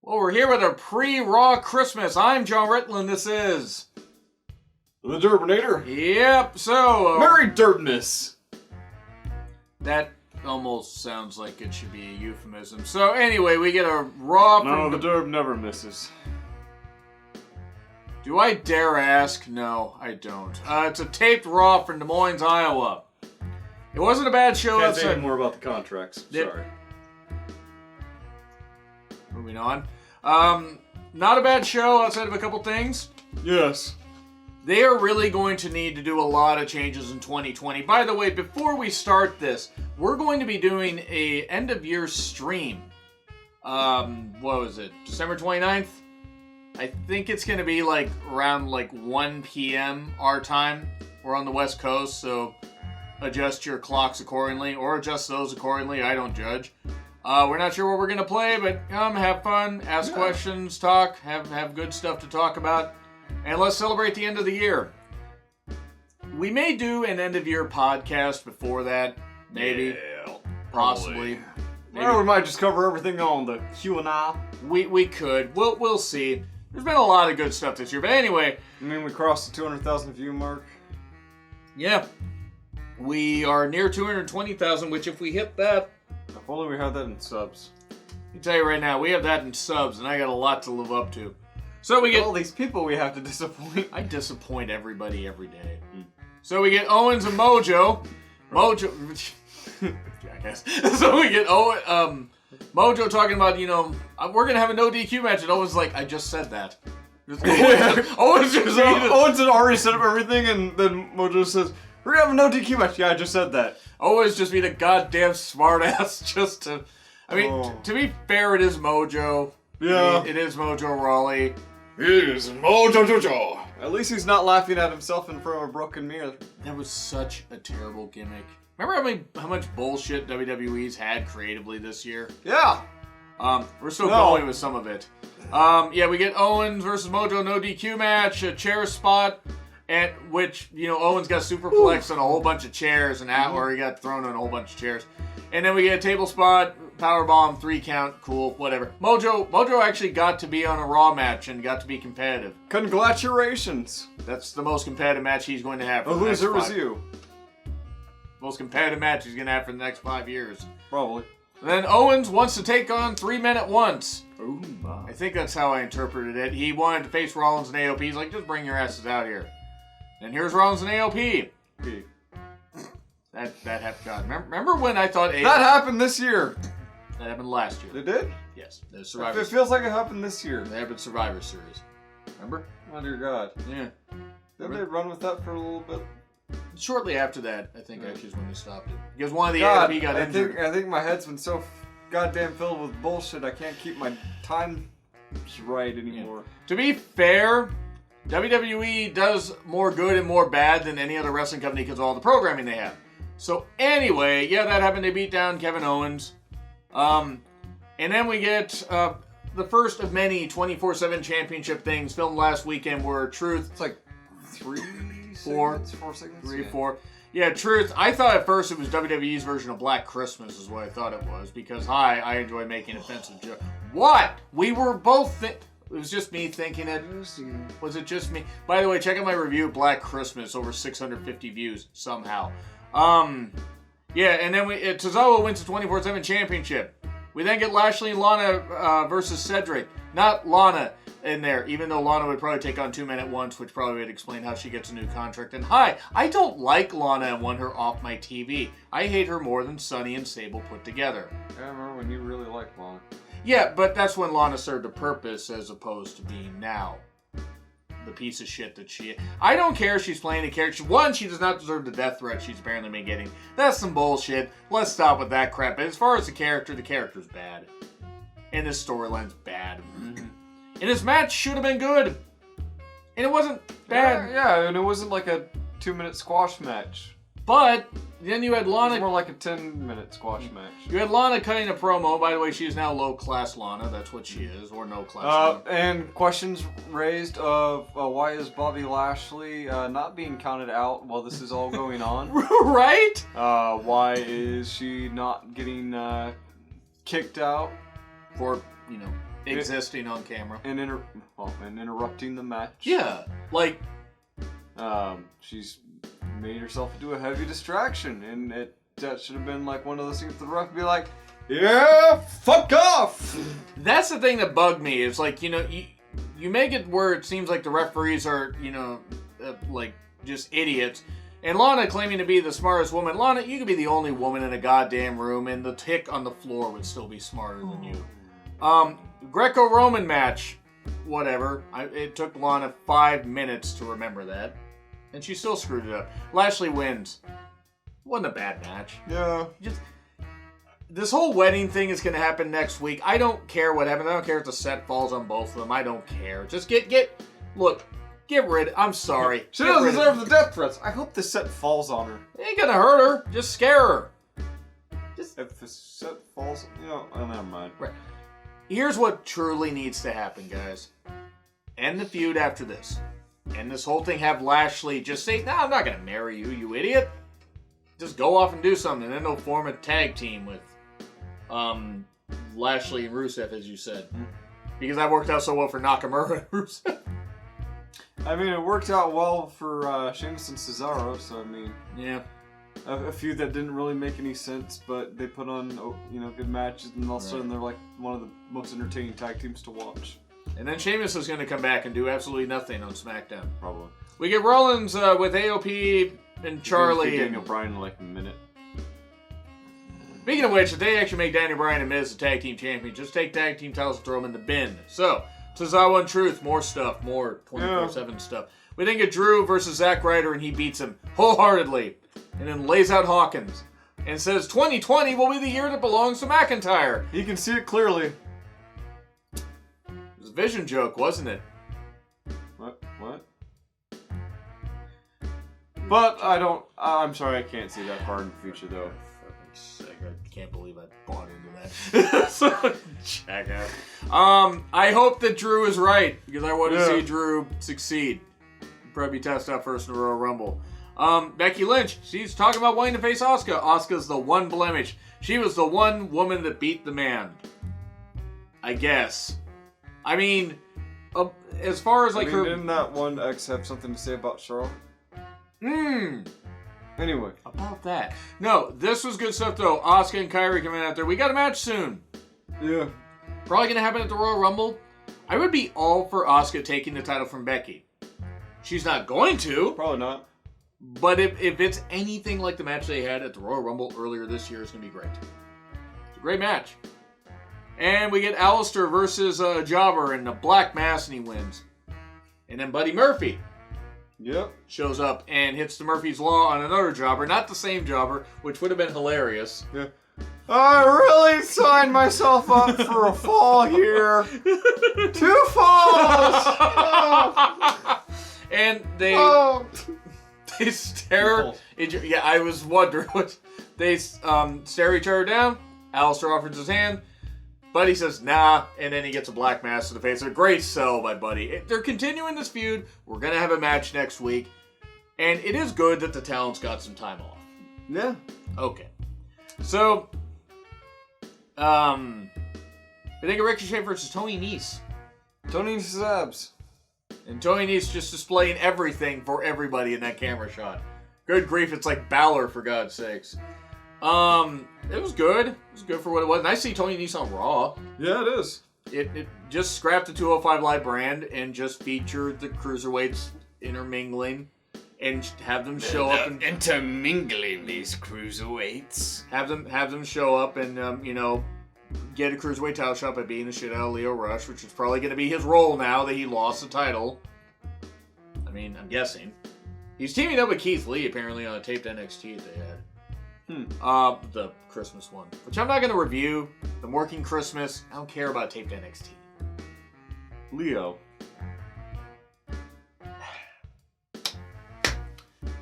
Well, we're here with a pre-Raw Christmas. I'm John Ritland. This is... The Derbinator. Yep, so... Merry Derbness. That almost sounds like it should be a euphemism. So anyway, we get a Raw No, from... the Derb never misses. Do I dare ask? No, I don't. It's a taped Raw from Des Moines, Iowa. It wasn't a bad show. Can't say any more about the contracts. Sorry. Moving on. Not a bad show outside of a couple things. Yes. They are really going to need to do a lot of changes in 2020. By the way, before we start this, we're going to be doing a end-of-year stream. What was it? December 29th? I think it's going to be like around like 1 p.m. our time. We're on the West Coast, so adjust your clocks accordingly, or adjust those accordingly. I don't judge. We're not sure what we're going to play, but come, have fun, ask questions, talk, have good stuff to talk about, and let's celebrate the end of the year. We may do an end-of-year podcast before that, maybe, possibly. Maybe. Or we might just cover everything on the Q&A. We could. We'll see. There's been a lot of good stuff this year, but anyway. I mean, we crossed the 200,000 view mark. Yeah. We are near 220,000, which if we hit that... If only we had that in subs. I can tell you right now, we have that in subs, and I got a lot to live up to. So we get... all these people we have to disappoint. I disappoint everybody every day. So we get Owens and Mojo. Jackass. So we get Mojo talking about, we're going to have a no DQ match. And Owens like, I just said that. Owens had already set up everything, and then Mojo says, we're going to have a no DQ match. Yeah, I just said that. Always just be the goddamn smartass just to... I mean, to be fair, it is Mojo. Yeah. It is Mojo Rawley. It is Mojo. At least he's not laughing at himself in front of a broken mirror. That was such a terrible gimmick. Remember how much bullshit WWE's had creatively this year? Yeah. We're still going with some of it. We get Owens versus Mojo no DQ match, a chair spot. And which, Owens got superplexed on a whole bunch of chairs, and or he got thrown on a whole bunch of chairs. And then we get a table spot, powerbomb, 3 count, cool, whatever. Mojo actually got to be on a Raw match and got to be competitive. Congratulations. That's the most competitive match he's going to have. The loser was you. Most competitive match he's going to have for the next 5 years. Probably. And then Owens wants to take on 3 Men at Once. Ooh, my. I think that's how I interpreted it. He wanted to face Rollins and AOP. He's like, just bring your asses out here. And here's Rollins and AOP. That happened. God, remember when I thought AOP... That happened this year. That happened last year. It did? Yes. The Survivor It feels like it happened this year. They happened Survivor Series. Remember? Oh dear God. Yeah. Didn't they run with that for a little bit? Shortly after that, I think actually is when they stopped it. Because one of the AOP got injured. I think my head's been so goddamn filled with bullshit I can't keep my time right anymore. Yeah. To be fair... WWE does more good and more bad than any other wrestling company because of all the programming they have. So anyway, that happened. They beat down Kevin Owens. And then we get the first of many 24/7 championship things filmed last weekend where Truth... It's like 4 segments? 3, 4. Yeah, Truth. I thought at first it was WWE's version of Black Christmas is what I thought it was because, I enjoy making offensive jokes. What? We were both... It was just me thinking it. Was it just me? By the way, check out my review of Black Christmas. Over 650 views somehow. And then Tozawa wins the 24/7 championship. We then get Lashley and Lana versus Cedric. Not Lana in there, even though Lana would probably take on 2 Men at Once, which probably would explain how she gets a new contract. And I don't like Lana and want her off my TV. I hate her more than Sunny and Sable put together. I remember when you really liked Lana. Yeah, but that's when Lana served a purpose as opposed to being now the piece of shit that she is. I don't care if she's playing a character. One, she does not deserve the death threat she's apparently been getting. That's some bullshit. Let's stop with that crap. But as far as the character's bad. And this storyline's bad. And this match should have been good. And it wasn't bad. Yeah, and it wasn't like a 2-minute squash match. But then you had Lana... It was more like a 10-minute squash match. You had Lana cutting a promo. By the way, she is now low-class Lana. That's what she is. Or no-class Lana. And questions raised of why is Bobby Lashley not being counted out while this is all going on? Right? Why is she not getting kicked out? For, existing on camera. And interrupting the match. Yeah, like... She's made herself into a heavy distraction, and that should have been like one of those things the ref would be like, yeah, fuck off! That's the thing that bugged me. It's like, you make it where it seems like the referees are, like, just idiots. And Lana claiming to be the smartest woman. Lana, you could be the only woman in a goddamn room, and the tick on the floor would still be smarter than you. Greco-Roman match. Whatever. It took Lana 5 minutes to remember that. And she still screwed it up. Lashley wins. Wasn't a bad match. Yeah. This whole wedding thing is going to happen next week. I don't care what happens. I don't care if the set falls on both of them. I don't care. Just get rid. I'm sorry. She doesn't deserve the death threats. I hope the set falls on her. It ain't gonna hurt her. Just scare her. If the set falls, never mind. Right. Here's what truly needs to happen, guys. End the feud after this. And this whole thing, have Lashley just say, "No, I'm not gonna marry you, you idiot." Just go off and do something. And then they'll form a tag team with Lashley and Rusev, as you said. Because that worked out so well for Nakamura and Rusev. I mean, it worked out well for Sheamus and Cesaro, so I mean... Yeah. A few that didn't really make any sense, but they put on, good matches, and all of a sudden they're like one of the most entertaining tag teams to watch. And then Sheamus is going to come back and do absolutely nothing on SmackDown. Probably. We get Rollins with AOP and Charlie. Daniel Bryan in like a minute. Speaking of which, if they actually make Daniel Bryan and Miz the tag team champion, just take tag team titles and throw them in the bin. So, Tozawa and Truth, more stuff, more 24/7 stuff. We then get Drew versus Zack Ryder, and he beats him wholeheartedly. And then lays out Hawkins and says 2020 will be the year that belongs to McIntyre. He can see it clearly. It was a vision joke, wasn't it? What? But I'm sorry, I can't see that far in the future, though. I can't believe I bought into that. Check out. I hope that Drew is right, because I want to see Drew succeed. Probably test out first in the Royal Rumble. Becky Lynch, she's talking about wanting to face Asuka. Asuka's the one blemish. She was the one woman that beat the man. I guess. I mean, as far as her... Didn't that one ex have something to say about Charlotte? Anyway. About that. No, this was good stuff, though. Asuka and Kairi coming out there. We got a match soon. Yeah. Probably going to happen at the Royal Rumble. I would be all for Asuka taking the title from Becky. She's not going to. Probably not. But if it's anything like the match they had at the Royal Rumble earlier this year, it's going to be great. It's a great match. And we get Alistair versus Jobber in the black mass, and he wins. And then Buddy Murphy shows up and hits the Murphy's Law on another Jobber. Not the same Jobber, which would have been hilarious. Yeah. I really signed myself up for a fall here. 2 falls! And they stare. Yeah, I was wondering. They stare each other down. Alistair offers his hand. Buddy says, nah, and then he gets a black mass to the face. A great sell by Buddy. They're continuing this feud. We're going to have a match next week. And it is good that the talent's got some time off. Yeah. Okay. So, I think a Ricochet versus Tony Nese. Tony Nese's abs. And Tony Nese just displaying everything for everybody in that camera shot. Good grief, it's like Balor, for God's sakes. It was good. It was good for what it was. And I see Tony Nese on Raw. Yeah, it is. It just scrapped the 205 Live brand and just featured the cruiserweights intermingling and have them show up and intermingling these cruiserweights. Have them show up and get a cruiserweight title shot by beating the shit out of Leo Rush, which is probably going to be his role now that he lost the title. I mean, I'm guessing. He's teaming up with Keith Lee apparently on a taped NXT that they had. The Christmas one, which I'm not going to review. The Working Christmas. I don't care about taped NXT. Leo.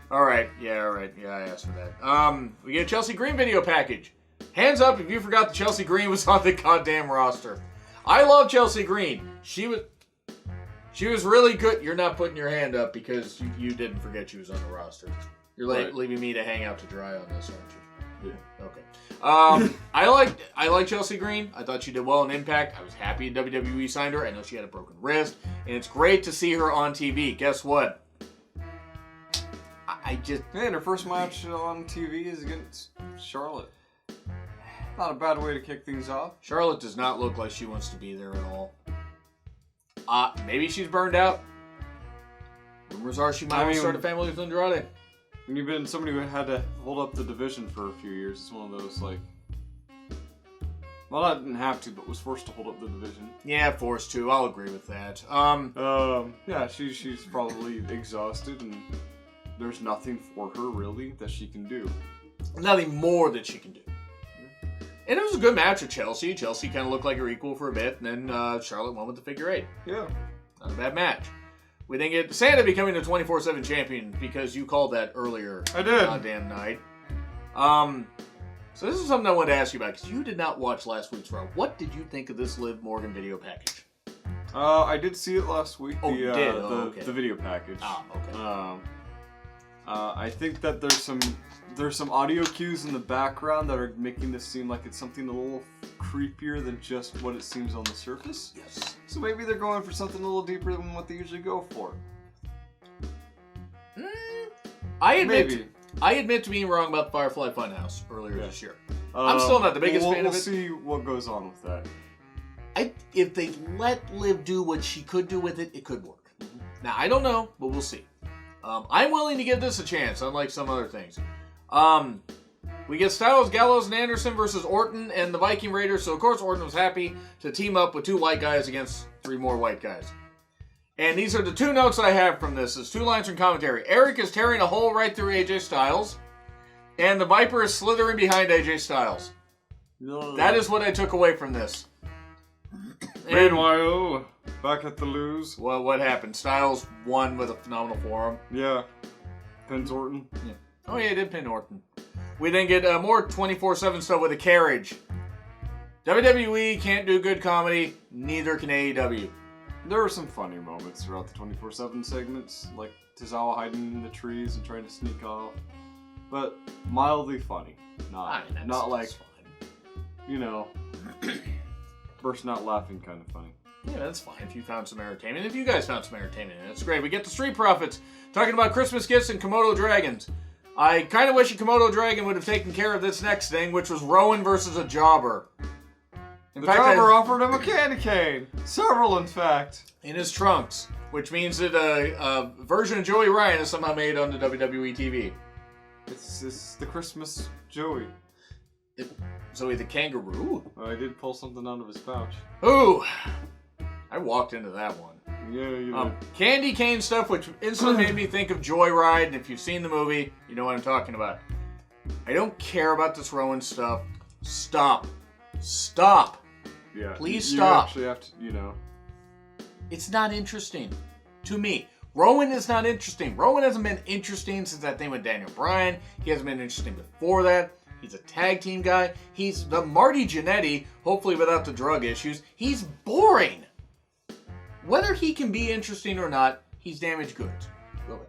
Alright, yeah, I asked for that. We get a Chelsea Green video package. Hands up if you forgot that Chelsea Green was on the goddamn roster. I love Chelsea Green. She was really good. You're not putting your hand up because you didn't forget she was on the roster. You're leaving me to hang out to dry on this, aren't you? Okay. I like Chelsea Green. I thought she did well in Impact. I was happy WWE signed her. I know she had a broken wrist, and it's great to see her on TV. Guess what? I just And her first match on TV is against Charlotte. Not a bad way to kick things off. Charlotte does not look like she wants to be there at all. Maybe she's burned out. Rumors are she might start a family with Andrade. When you've been somebody who had to hold up the division for a few years, it's one of those like. Well, I didn't have to, but was forced to hold up the division. Yeah, forced to. I'll agree with that. Yeah, she's probably exhausted, and there's nothing for her really that she can do. Nothing more that she can do. And it was a good match with Chelsea. Chelsea kind of looked like her equal for a bit, and then Charlotte won with the figure 8. Yeah. Not a bad match. We then get Santa becoming the 24/7 champion because you called that earlier. I did. Goddamn night. So this is something I wanted to ask you about because you did not watch last week's Raw. What did you think of this Liv Morgan video package? I did see it last week. Oh, you did? Okay. The video package. Ah, okay. I think that there's some audio cues in the background that are making this seem like it's something a little creepier than just what it seems on the surface. Yes. So maybe they're going for something a little deeper than what they usually go for. I admit to being wrong about the Firefly Funhouse earlier this year. I'm still not the biggest fan of it. We'll see what goes on with that. If they let Liv do what she could do with it, it could work. Now, I don't know, but we'll see. I'm willing to give this a chance, unlike some other things. We get Styles, Gallows, and Anderson versus Orton and the Viking Raiders. So, of course, Orton was happy to team up with 2 white guys against 3 more white guys. And these are the 2 notes I have from this. It's 2 lines from commentary. Eric is tearing a hole right through AJ Styles. And the Viper is slithering behind AJ Styles. That is what I took away from this. Meanwhile, back at the lose. Well, what happened? Styles won with a phenomenal forearm. Yeah. Pins Orton. Yeah. Oh, yeah, he did pin Orton. We then get more 24/7 stuff with a carriage. WWE can't do good comedy. Neither can AEW. There were some funny moments throughout the 24/7 segments, like Tozawa hiding in the trees and trying to sneak off. But mildly funny. Not like, you know, bursting out laughing kind of funny. Yeah, that's fine if you found some entertainment. If you guys found some entertainment, that's great. We get the Street Profits talking about Christmas gifts and Komodo dragons. I kind of wish a Komodo dragon would have taken care of this next thing, which was Rowan versus a jobber. The jobber offered him a candy cane. Several, in fact. In his trunks, which means that a version of Joey Ryan is somehow made on the WWE TV. It's the Christmas Joey. Zoe the kangaroo? I did pull something out of his pouch. Ooh! I walked into that one. Yeah, you know. Candy cane stuff, which instantly made me think of Joyride, and if you've seen the movie, you know what I'm talking about. I don't care about this Rowan stuff. Stop. Stop. Yeah. Please you stop. actually have to, you know. It's not interesting. To me. Rowan is not interesting. Rowan hasn't been interesting since that thing with Daniel Bryan. He hasn't been interesting before that. He's a tag team guy. He's the Marty Jannetty, hopefully without the drug issues. He's boring. Whether he can be interesting or not, he's damaged goods. Go ahead.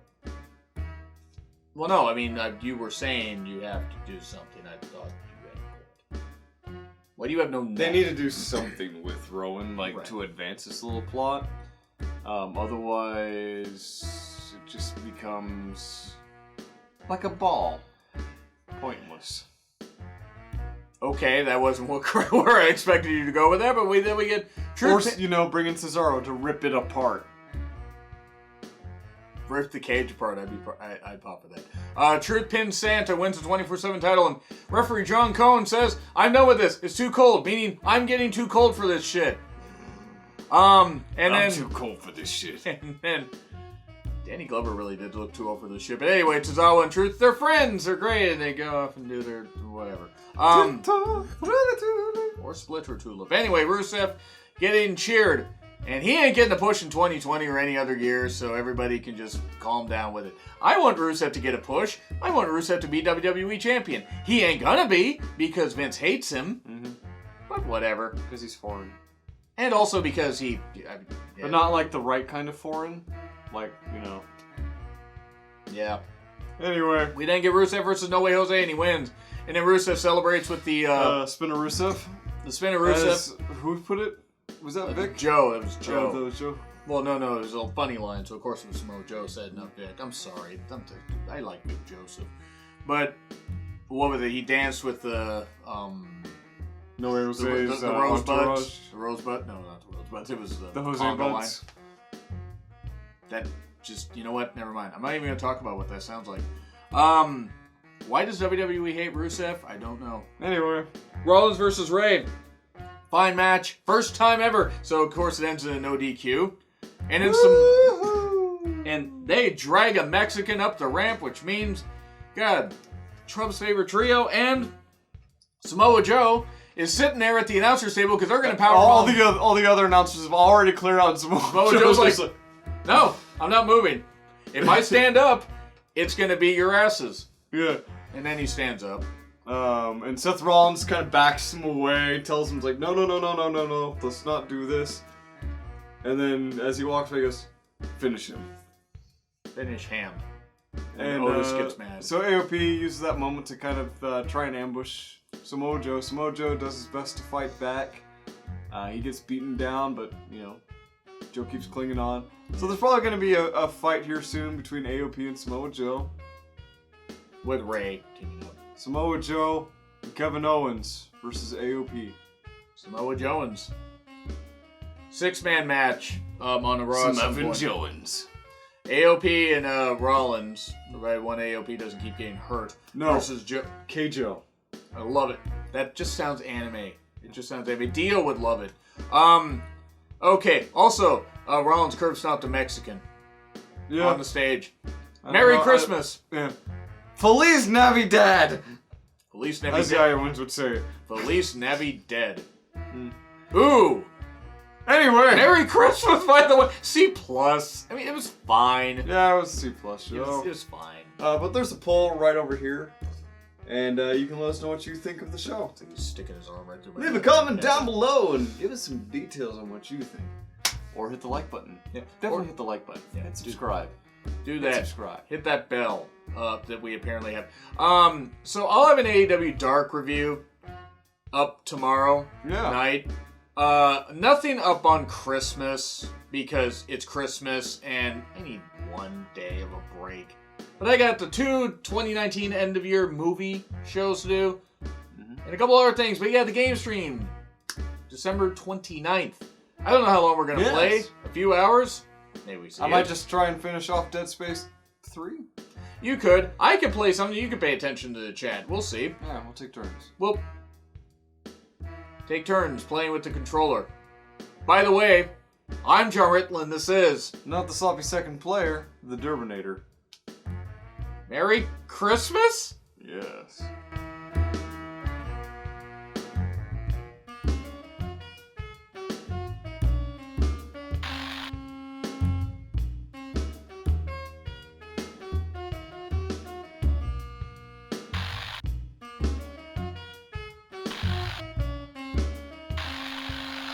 Well, no, I mean, you were saying you have to do something. I thought you had a point. Why do you have no neck? They need to do something with Rowan, like, Right. to advance this little plot. Otherwise, it just becomes like a ball. Pointless. Okay, that wasn't where I expected you to go with that, but then we get Or, you know, bring in Cesaro to rip it apart. Rip the cage apart. I'd pop for that. Truth Pin Santa wins the 24/7 title, and referee John Cohn says, "I'm done with this. It's too cold," meaning I'm getting too cold for this shit. I'm too cold for this shit. And then Danny Glover really did look too old for this shit. But anyway, Tozawa and Truth, they're friends. They're great, and they go off and do their whatever. Or split or tulip. Anyway, Rusev getting cheered. And he ain't getting a push in 2020 or any other year, so everybody can just calm down with it. I want Rusev to get a push. I want Rusev to be WWE champion. He ain't gonna be, because Vince hates him. Mm-hmm. But whatever. Because he's foreign. And also because he... But not like the right kind of foreign. Like, you know. Yeah. Anyway. We then get Rusev versus No Way Jose, and he wins. And then Rusev celebrates with the... Spinner Rusev. The Spinner Rusev. Who put it? Was that Vic? Joe. It was Joe. Oh, that was Joe. Well, no, it was a funny line, so of course it was Samoa Joe said, not Vic. I'm sorry. I like Vic Joseph. But, what was it? He danced with the, No Way Jose's the Rosebud. The Rosebud? No, not the Rosebud. It was the Jose Congo Buds. line. That just, you know what? Never mind. I'm not even going to talk about what that sounds like. Why does WWE hate Rusev? I don't know. Anyway. Rollins versus Ray. Fine match. First time ever. So, of course, it ends in a no DQ. And then and they drag a Mexican up the ramp, which means, God, Trump's favorite trio and Samoa Joe is sitting there at the announcer's table because they're going to power all the other announcers have already cleared out. Samoa Joe's like, no, I'm not moving. If I stand up, it's going to be your asses. Yeah. And then he stands up. And Seth Rollins kind of backs him away, tells him, like, no, let's not do this. And then as he walks away, he goes, finish him. Finish him. And Otis gets mad. So AOP uses that moment to kind of try and ambush Samoa Joe. Samoa Joe does his best to fight back. He gets beaten down, but, Joe keeps clinging on. So there's probably going to be a fight here soon between AOP and Samoa Joe. With Ray teaming up. Samoa Joe and Kevin Owens versus AOP. Samoa Jones. 6-man match on the Raw. Samoa Jones. AOP and Rollins. The right one, AOP doesn't keep getting hurt. No. Versus K-Joe. I love it. That just sounds anime. It just sounds anime. Dio would love it. Okay. Also, Rollins curb stomped a Mexican. Yeah. On the stage. Merry Christmas. Yeah. Feliz Navidad. Feliz Navidad. As the Iowans would say it. Feliz Navidad. Ooh. Anyway. Merry Christmas, by the way. C+. I mean, it was fine. Yeah, it was C+. It was fine. But there's a poll right over here. And you can let us know what you think of the show. I think he's sticking his arm right through my Leave a comment down below and give us some details on what you think. Or hit the like button. Yeah. Definitely hit the like button. Yeah. And subscribe. Do that. Subscribe. Hit that bell that we apparently have. So I'll have an AEW Dark review up tomorrow night. Nothing up on Christmas because it's Christmas and I need one day of a break. But I got the 2 2019 end of year movie shows to do and a couple other things. But yeah, the game stream December 29th. I don't know how long we're gonna play. A few hours. Maybe we see. I might just try and finish off Dead Space 3. You could. I could play something. You could pay attention to the chat. We'll see. Yeah, we'll take turns. We'll take turns playing with the controller. By the way, I'm John Ritlin. This is Not the sloppy second player, the Durbinator. Merry Christmas? Yes.